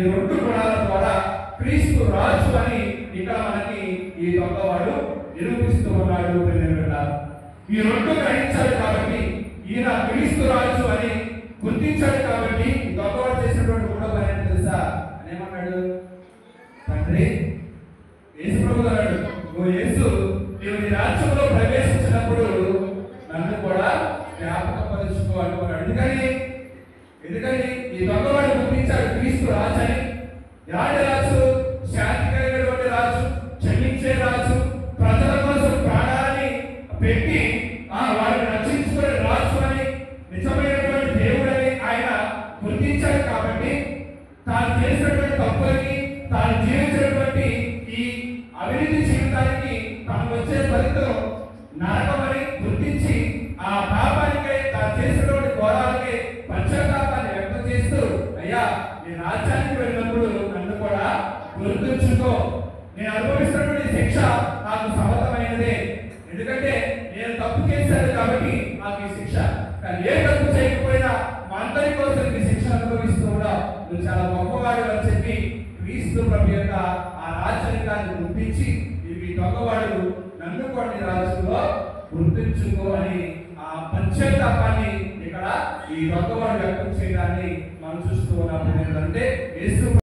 ఈ రెండు గుణాల ద్వారా క్రీస్తు రాజు అని ఇక్కడ మనకి ఈ దొంగవాడు నిరూపిస్తూ ఉన్నాడు. ఈ రెండు గ్రహించాడు కాబట్టి, ఈయన క్రీస్తు రాజు అని గుర్తించాడు కాబట్టి దొంగవాడు చేసినటువంటి మూడో పని ఏంటో తెలుసా? ఏమన్నాడు? తండ్రి, యేసు ప్రభు అన్నాడు, ఓ యేసు, నీవు నీ రాజ్యంలో ప్రవేశించినప్పుడు నన్ను కూడా జ్ఞాపకపరుచుకో అనుకున్నాడు. ఎందుకని ఈ దొంగవాడు గుర్తించాడు క్రీస్తు రాజు అని. ఎలాంటి రాజు? శాంతి కలిగినటువంటి రాజు, క్షమించే రాజు, ప్రజల కోసం ప్రాణాన్ని పెట్టి వారిని రక్షించుకునే రాజు అని, నిజమైనటువంటి దేవుడని ఆయన గుర్తించాడు. కాబట్టి తాను చేసినటువంటి తప్పులకి, తాను జీవించినటువంటి ఈ అవినీతి జీవితానికి తనకు వచ్చే ఫలితం నరకమని గుర్తించి ఆ పాపానికై, తాను చేసినటువంటి ఘోరాలకి పశ్చాత్తాపాన్ని వ్యక్తం చేస్తూ, అయ్యా నీ రాజ్యానికి వెళ్ళినప్పుడు నన్ను కూడా గుర్తుంచుకో, నేను అనుభవిస్తున్నటువంటి శిక్ష నాకు సమతమైనదే, ఎందుకంటే నేను తప్పు చేశాను కాబట్టి నాకు ఈ శిక్ష, కానీ ఏ తప్పు చేయకపోయినా మా అందరి కోసం ఈ శిక్ష అనుభవిస్తూ కూడా నువ్వు చాలా గొప్పవాడు అని చెప్పి క్రీస్తు ప్రభు యొక్క ఆ రాజ్యాన్ని గుర్తించి, ఈ దొంగవాడు నన్ను కూడా రాజ్యంలో గుర్తించుకో అని ఆ పశ్చాత్తాపాన్ని ఇక్కడ ఈ దొంగవాడు వ్యక్తం చేయడాన్ని మనం చూస్తూ ఉన్నప్పుడు ఏంటంటే యేసు